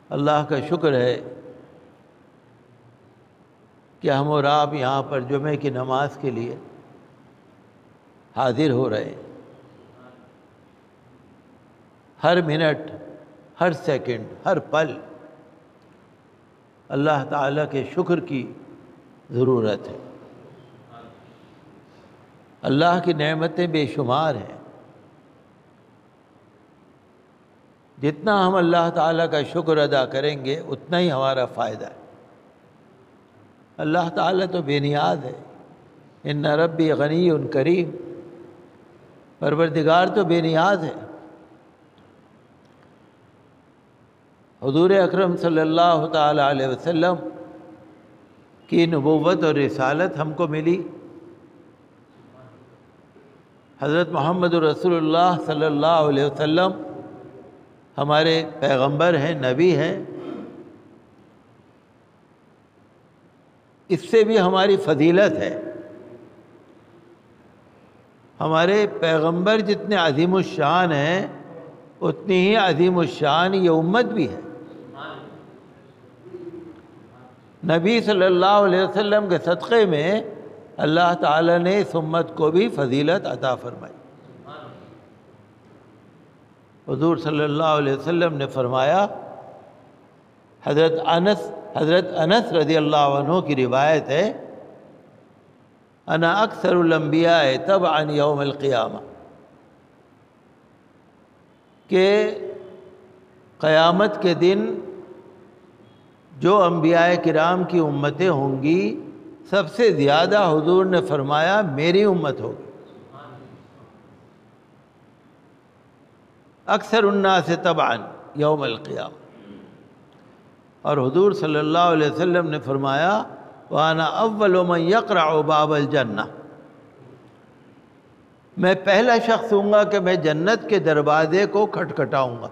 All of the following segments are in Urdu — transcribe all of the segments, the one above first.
اللہ کا شکر ہے کہ ہم اور آپ یہاں پر جمعے کی نماز کے لیے حاضر ہو رہے ہیں۔ ہر منٹ، ہر سیکنڈ، ہر پل اللہ تعالیٰ کے شکر کی ضرورت ہے۔ اللہ کی نعمتیں بے شمار ہیں، جتنا ہم اللہ تعالیٰ کا شکر ادا کریں گے اتنا ہی ہمارا فائدہ ہے۔ اللہ تعالیٰ تو بے نیاز ہے، ان ربی غنی کریم، پروردگار تو بے نیاز ہے۔ حضور اکرم صلی اللہ تعالیٰ علیہ وسلم کی نبوت اور رسالت ہم کو ملی، حضرت محمد رسول اللہ صلی اللہ علیہ وسلم ہمارے پیغمبر ہیں، نبی ہیں۔ اس سے بھی ہماری فضیلت ہے، ہمارے پیغمبر جتنے عظیم الشان ہیں اتنی ہی عظیم الشان یہ امت بھی ہے۔ نبی صلی اللہ علیہ وسلم کے صدقے میں اللہ تعالیٰ نے اس امت کو بھی فضیلت عطا فرمائی۔ حضور صلی اللہ علیہ وسلم نے فرمایا، حضرت انس رضی اللہ عنہ کی روایت ہے، انا اکثر الانبیاء تبعا یوم القیامہ، کہ قیامت کے دن جو انبیاء کرام کی امتیں ہوں گی سب سے زیادہ حضور نے فرمایا میری امت ہوگی۔ اکثر الناس تبعا یوم القیامہ، اور حضور صلی اللہ علیہ وسلم نے فرمایا وَأَنَا أَوَّلُ مَنْ يَقْرَعُ بَابَ الْجَنَّةِ، میں پہلا شخص ہوں گا کہ میں جنت کے دروازے کو کھٹکھٹاؤں گا۔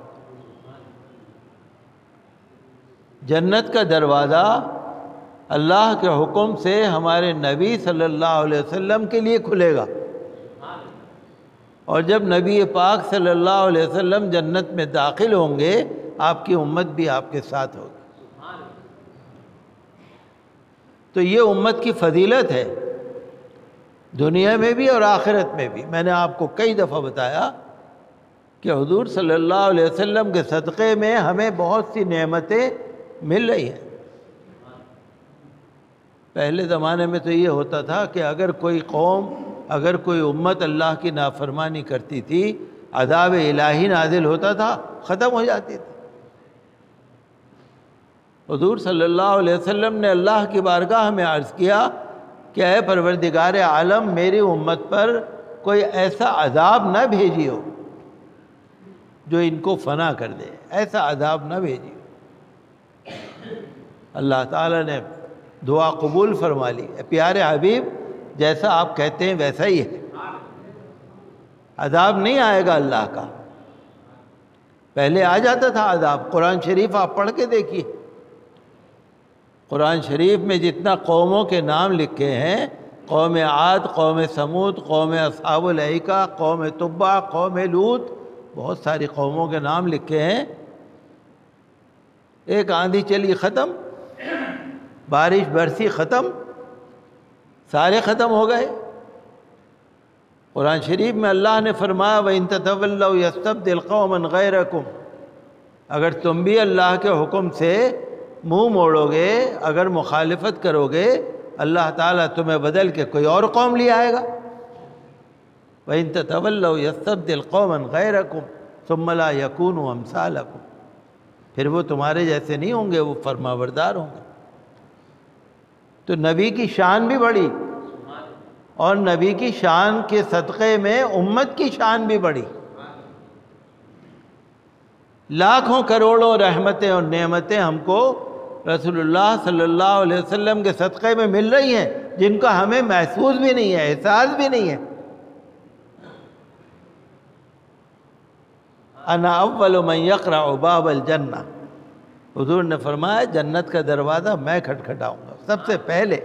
جنت کا دروازہ اللہ کے حکم سے ہمارے نبی صلی اللہ علیہ وسلم کے لیے کھلے گا، اور جب نبی پاک صلی اللہ علیہ وسلم جنت میں داخل ہوں گے آپ کی امت بھی آپ کے ساتھ ہوگی۔ تو یہ امت کی فضیلت ہے، دنیا میں بھی اور آخرت میں بھی۔ میں نے آپ کو کئی دفعہ بتایا کہ حضور صلی اللہ علیہ وسلم کے صدقے میں ہمیں بہت سی نعمتیں مل رہی ہیں۔ پہلے زمانے میں تو یہ ہوتا تھا کہ اگر کوئی قوم، اگر کوئی امت اللہ کی نافرمانی کرتی تھی، عذاب الہی نازل ہوتا تھا، ختم ہو جاتی تھی۔ حضور صلی اللہ علیہ وسلم نے اللہ کی بارگاہ میں عرض کیا کہ اے پروردگار عالم، میری امت پر کوئی ایسا عذاب نہ بھیجیو جو ان کو فنا کر دے، ایسا عذاب نہ بھیجیو۔ اللہ تعالیٰ نے دعا قبول فرما لی۔ پیارے حبیب، جیسا آپ کہتے ہیں ویسا ہی ہے، عذاب نہیں آئے گا اللہ کا۔ پہلے آ جاتا تھا عذاب، قرآن شریف آپ پڑھ کے دیکھیے، قرآن شریف میں جتنا قوموں کے نام لکھے ہیں، قوم عاد، قوم سمود، قوم اصحاب الایکہ، قوم تبع، قوم لوط، بہت ساری قوموں کے نام لکھے ہیں۔ ایک آندھی چلی ختم، بارش برسی ختم، سارے ختم ہو گئے۔ قرآن شریف میں اللہ نے فرمایا وَإِن تَتَوَلَّوْا يَسْتَبْدِلْ قَوْمًا غَيْرَكُمْ، اگر تم بھی اللہ کے حکم سے منہ موڑو گے، اگر مخالفت کرو گے، اللہ تعالیٰ تمہیں بدل کے کوئی اور قوم لے آئے گا۔ وَإِن تَتَوَلَّوْا يَسْتَبْدِلْ قَوْمًا غَيْرَكُمْ ثُمَّ لَا يَكُونُوا أَمْثَالَكُمْ، پھر وہ تمہارے جیسے نہیں ہوں گے، وہ فرمانبردار ہوں گے۔ تو نبی کی شان بھی بڑھی، اور نبی کی شان کے صدقے میں امت کی شان بھی بڑھی۔ لاکھوں کروڑوں رحمتیں اور نعمتیں ہم کو رسول اللہ صلی اللہ علیہ وسلم کے صدقے میں مل رہی ہیں، جن کا ہمیں محسوس بھی نہیں ہے، احساس بھی نہیں ہے۔ انا اول من یقرع باب الجنہ، حضور نے فرمایا جنت کا دروازہ میں کھٹکھٹاؤں گا سب سے پہلے۔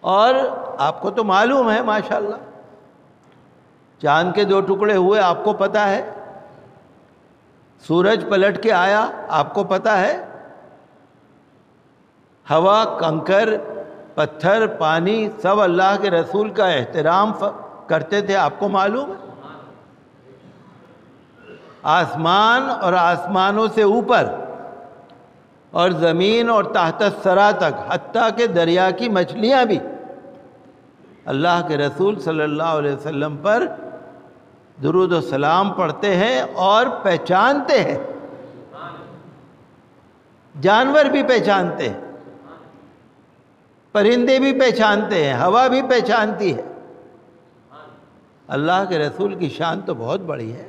اور آپ کو تو معلوم ہے ماشاءاللہ، چاند کے 2 ٹکڑے ہوئے آپ کو پتہ ہے، سورج پلٹ کے آیا، آپ کو پتہ ہے؟ ہوا، کنکر، پتھر، پانی سب اللہ کے رسول کا احترام کرتے تھے، آپ کو معلوم ہے؟ آسمان اور آسمانوں سے اوپر اور زمین اور تحت الثری تک، حتیٰ کہ دریا کی مچھلیاں بھی اللہ کے رسول صلی اللہ علیہ وسلم پر درود و سلام پڑھتے ہیں اور پہچانتے ہیں، جانور بھی پہچانتے ہیں، پرندے بھی پہچانتے ہیں، ہوا بھی پہچانتی ہے۔ اللہ کے رسول کی شان تو بہت بڑی ہے۔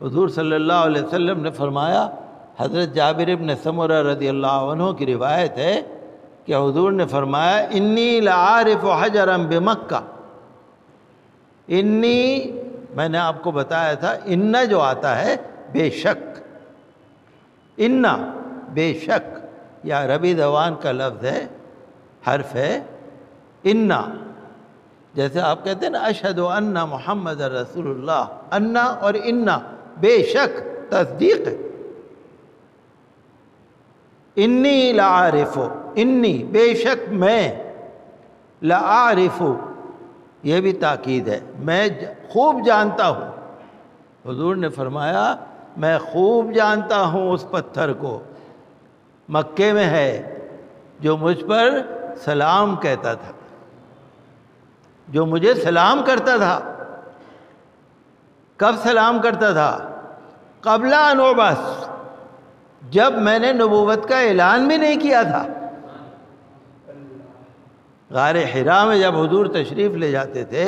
حضور صلی اللہ علیہ وسلم نے فرمایا، حضرت جابر ابن سمرہ رضی اللہ عنہ کی روایت ہے کہ حضور نے فرمایا، انی لعارف حجرا بمکہ، انی، میں نے آپ کو بتایا تھا ان جو آتا ہے بے شک، ان بے شک، یہ عربی زبان کا لفظ ہے، حرف ہے ان، جیسے آپ کہتے ہیں نا اشہد ان محمد رسول اللہ، ان اور ان بے شک تصدیق ہے۔ انی لعارف، انی بے شک میں، لعارف یہ بھی تاکید ہے، میں خوب جانتا ہوں۔ حضور نے فرمایا میں خوب جانتا ہوں اس پتھر کو، مکے میں ہے، جو مجھ پر سلام کہتا تھا، جو مجھے سلام کرتا تھا۔ کب سلام کرتا تھا؟ قبل ان ابعث، جب میں نے نبوت کا اعلان بھی نہیں کیا تھا۔ غار حرا میں جب حضور تشریف لے جاتے تھے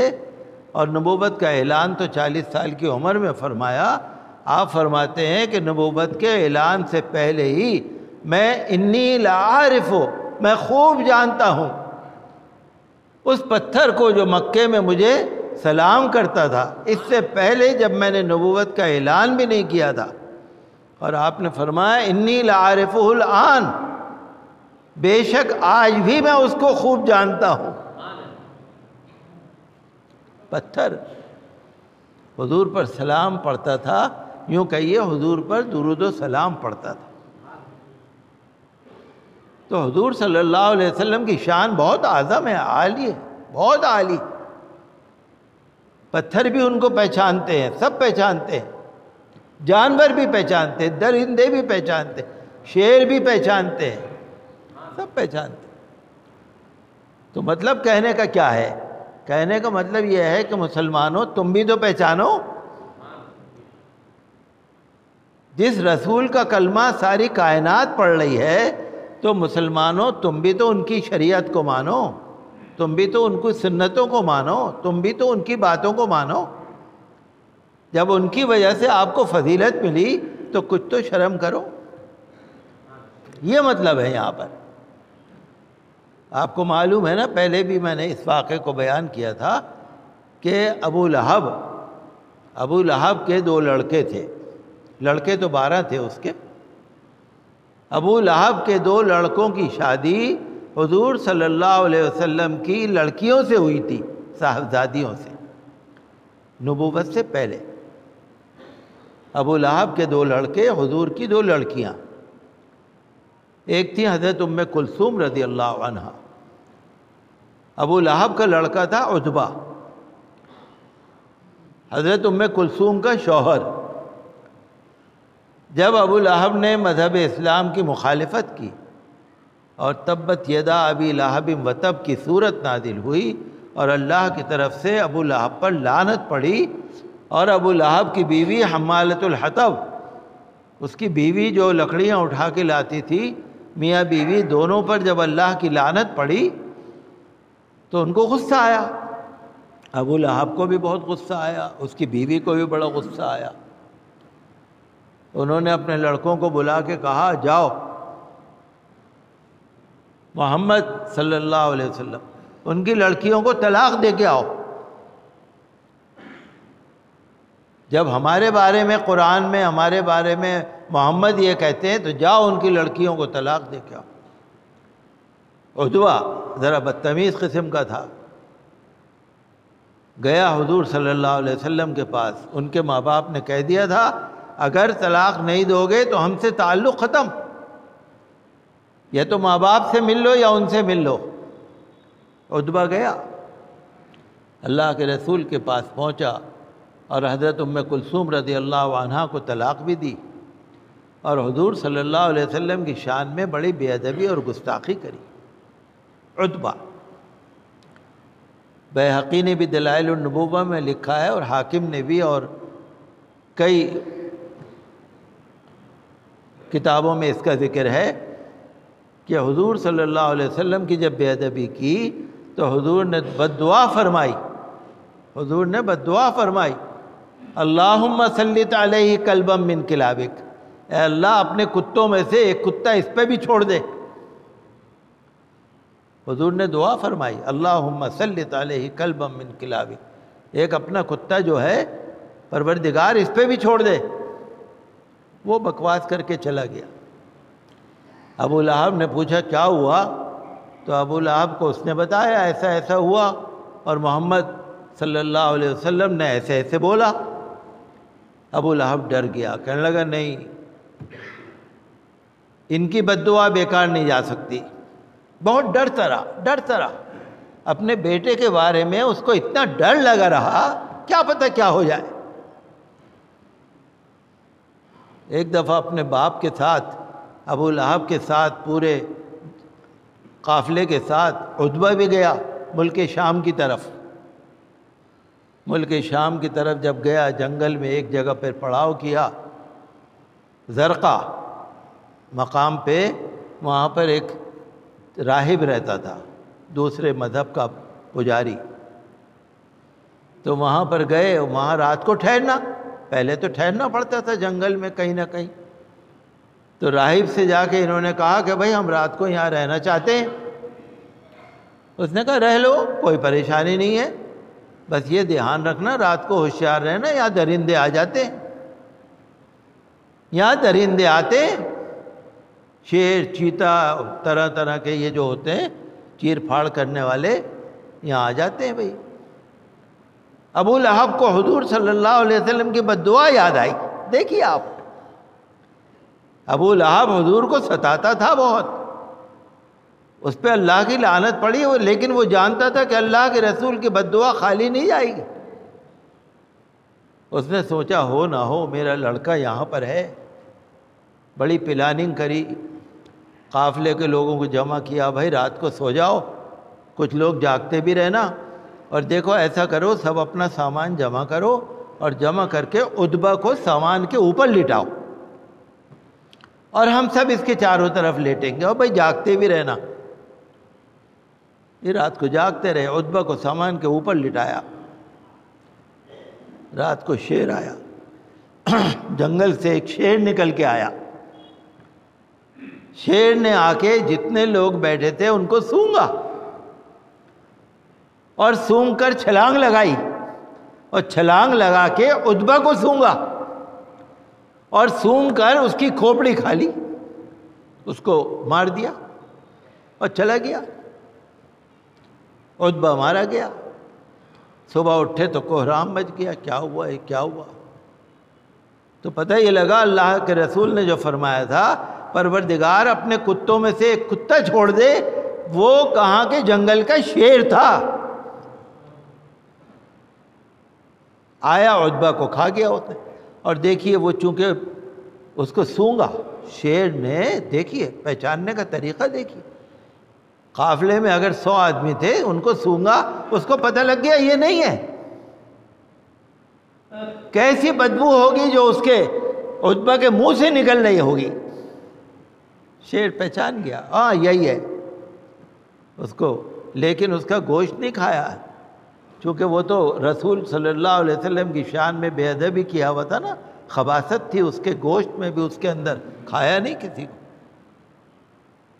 اور نبوت کا اعلان تو 40 سال کی عمر میں فرمایا، آپ فرماتے ہیں کہ نبوت کے اعلان سے پہلے ہی میں انی لعارف، میں خوب جانتا ہوں اس پتھر کو جو مکے میں مجھے سلام کرتا تھا، اس سے پہلے جب میں نے نبوت کا اعلان بھی نہیں کیا تھا۔ اور آپ نے فرمایا انی لعارفہ الآن، بے شک آج بھی میں اس کو خوب جانتا ہوں۔ پتھر حضور پر سلام پڑھتا تھا، یوں کہیے حضور پر درود و سلام پڑھتا تھا۔ تو حضور صلی اللہ علیہ وسلم کی شان بہت اعظم ہے، عالی ہے، بہت عالی۔ پتھر بھی ان کو پہچانتے ہیں، سب پہچانتے ہیں، جانور بھی پہچانتے ہیں، درندے بھی پہچانتے ہیں، شیر بھی پہچانتے ہیں، سب پہچانتے ہیں۔ تو مطلب کہنے کا کیا ہے؟ کہنے کا مطلب یہ ہے کہ مسلمانوں تم بھی تو پہچانو، جس رسول کا کلمہ ساری کائنات پڑھ رہی ہے، تو مسلمانوں تم بھی تو ان کی شریعت کو مانو، تم بھی تو ان کی سنتوں کو مانو، تم بھی تو ان کی باتوں کو مانو۔ جب ان کی وجہ سے آپ کو فضیلت ملی تو کچھ تو شرم کرو، یہ مطلب ہے یہاں پر۔ آپ کو معلوم ہے نا، پہلے بھی میں نے اس واقعے کو بیان کیا تھا کہ ابو لہب کے 2 لڑکے تھے، لڑکے تو 12 تھے اس کے۔ ابو لہب کے 2 لڑکوں کی شادی حضور صلی اللہ علیہ وسلم کی لڑکیوں سے ہوئی تھی، صاحبزادیوں سے، نبوت سے پہلے۔ ابو لہب کے 2 لڑکے، حضور کی 2 لڑکیاں، ایک تھی حضرت ام کلثوم رضی اللہ عنہا۔ ابو لہب کا لڑکا تھا عتبہ، حضرت ام کلثوم کا شوہر۔ جب ابو لہب نے مذہب اسلام کی مخالفت کی اور تبت یدا ابی لہب وتب کی صورت نازل ہوئی اور اللہ کی طرف سے ابو لہب پر لعنت پڑی، اور ابو لہب کی بیوی حمالۃ الحطب، اس کی بیوی جو لکڑیاں اٹھا کے لاتی تھی، میاں بیوی دونوں پر جب اللہ کی لعنت پڑی تو ان کو غصہ آیا، ابو لہب کو بھی بہت غصہ آیا، اس کی بیوی کو بھی بڑا غصہ آیا۔ انہوں نے اپنے لڑکوں کو بلا کے کہا، جاؤ محمد صلی اللہ علیہ وسلم ان کی لڑکیوں کو طلاق دے کے آؤ۔ جب ہمارے بارے میں قرآن میں ہمارے بارے میں محمد یہ کہتے ہیں تو جاؤ ان کی لڑکیوں کو طلاق دے کے آؤ۔ عتبہ ذرا بدتمیز قسم کا تھا، گیا حضور صلی اللہ علیہ وسلم کے پاس، ان کے ماں باپ نے کہہ دیا تھا اگر طلاق نہیں دو گے تو ہم سے تعلق ختم، یا تو ماں باپ سے مل لو یا ان سے مل لو۔ عتبہ گیا، اللہ کے رسول کے پاس پہنچا اور حضرت ام کلثوم رضی اللہ عنہا کو طلاق بھی دی، اور حضور صلی اللہ علیہ وسلم کی شان میں بڑی بے ادبی اور گستاخی کری۔ عتبہ، بیہقی نے بھی دلائل النبوہ میں لکھا ہے، اور حاکم نے بھی، اور کئی کتابوں میں اس کا ذکر ہے کہ حضور صلی اللہ علیہ وسلم کی جب بے ادبی کی تو حضور نے بد دعا فرمائی، حضور نے بد دعا فرمائی، اللہم سلط علیہ کلبا من کلابک، اے اللہ اپنے کتوں میں سے ایک کتا اس پہ بھی چھوڑ دے۔ حضور نے دعا فرمائی اللہم سلط علیہ کلبا من کلابک، ایک اپنا کتا جو ہے پروردگار اس پہ بھی چھوڑ دے۔ وہ بکواس کر کے چلا گیا۔ ابو لہب نے پوچھا کیا ہوا؟ تو ابو لہب کو اس نے بتایا ایسا ایسا ہوا، اور محمد صلی اللہ علیہ وسلم نے ایسے ایسے بولا۔ ابو لہب ڈر گیا، کہنے لگا نہیں، ان کی بد دعا بیکار نہیں جا سکتی۔ بہت ڈرتا رہا اپنے بیٹے کے بارے میں، اس کو اتنا ڈر لگا رہا، کیا پتہ کیا ہو جائے۔ ایک دفعہ اپنے باپ کے ساتھ، ابو لہب کے ساتھ، پورے قافلے کے ساتھ عتبہ بھی گیا ملک شام کی طرف۔ ملک شام کی طرف جب گیا، جنگل میں ایک جگہ پر پڑاؤ کیا، زرقہ مقام پہ، وہاں پر ایک راہب رہتا تھا، دوسرے مذہب کا پجاری۔ تو وہاں پر گئے، وہاں رات کو ٹھہرنا، پہلے تو ٹھہرنا پڑتا تھا جنگل میں کہیں نہ کہیں۔ تو راہب سے جا کے انہوں نے کہا کہ بھائی ہم رات کو یہاں رہنا چاہتے ہیں۔ اس نے کہا رہ لو، کوئی پریشانی نہیں ہے، بس یہ دھیان رکھنا رات کو ہوشیار رہنا، یہاں درندے آ جاتے ہیں، یہاں درندے آتے ہیں، شیر، چیتا، طرح طرح کے یہ جو ہوتے ہیں چیر پھاڑ کرنے والے یہاں آ جاتے ہیں بھائی۔ ابو لہب کو حضور صلی اللہ علیہ وسلم کی بد دعا یاد آئی۔ دیکھیے آپ، ابو لہب حضور کو ستاتا تھا بہت، اس پہ اللہ کی لعنت پڑی، لیکن وہ جانتا تھا کہ اللہ کے رسول کی بد دعا خالی نہیں جائے گی۔ اس نے سوچا ہو نہ ہو میرا لڑکا یہاں پر ہے، بڑی پلاننگ کری، قافلے کے لوگوں کو جمع کیا، بھائی رات کو سو جاؤ، کچھ لوگ جاگتے بھی رہنا، اور دیکھو ایسا کرو سب اپنا سامان جمع کرو، اور جمع کر کے عتبہ کو سامان کے اوپر لٹاؤ، اور ہم سب اس کے چاروں طرف لیٹیں گے، اور بھائی جاگتے بھی رہنا۔ یہ رات کو جاگتے رہے، عتبہ کو سامان کے اوپر لٹایا۔ رات کو شیر آیا، جنگل سے ایک شیر نکل کے آیا۔ شیر نے آ کے جتنے لوگ بیٹھے تھے ان کو سونگا، اور سونگ کر چھلانگ لگائی، اور چھلانگ لگا کے عتبہ کو سونگا، اور سونگ کر اس کی کھوپڑی کھا لی، اس کو مار دیا اور چلا گیا۔ عتبہ مارا گیا۔ صبح اٹھے تو کوہرام مچ گیا، کیا ہوا ہے کیا ہوا؟ تو پتہ یہ لگا اللہ کے رسول نے جو فرمایا تھا پروردگار اپنے کتوں میں سے ایک کتا چھوڑ دے، وہ کہاں کے جنگل کا شیر تھا، آیا عتبہ کو کھا گیا ہوتا ہے۔ اور دیکھیے وہ چونکہ اس کو سونگا، شیر نے، دیکھیے پہچاننے کا طریقہ دیکھیے، قافلے میں اگر 100 آدمی تھے ان کو سونگا، اس کو پتہ لگ گیا یہ نہیں ہے۔ کیسی بدبو ہوگی جو اس کے عتبہ کے منہ سے نکل رہی ہوگی۔ شیر پہچان گیا، ہاں یہی ہے اس کو، لیکن اس کا گوشت نہیں کھایا، چونکہ وہ تو رسول صلی اللہ علیہ وسلم کی شان میں بے ادبی کیا ہوا تھا نا، خباثت تھی اس کے گوشت میں بھی، اس کے اندر کھایا نہیں کسی کو۔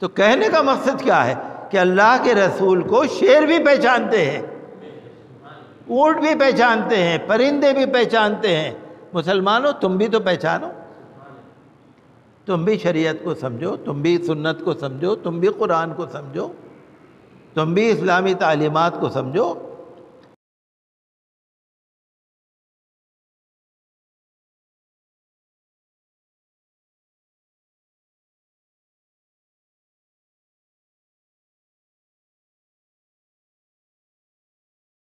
تو کہنے کا مقصد کیا ہے کہ اللہ کے رسول کو شیر بھی پہچانتے ہیں، اونٹ بھی پہچانتے ہیں، پرندے بھی پہچانتے ہیں۔ مسلمانوں تم بھی تو پہچانو، تم بھی شریعت کو سمجھو، تم بھی سنت کو سمجھو، تم بھی قرآن کو سمجھو، تم بھی اسلامی تعلیمات کو سمجھو۔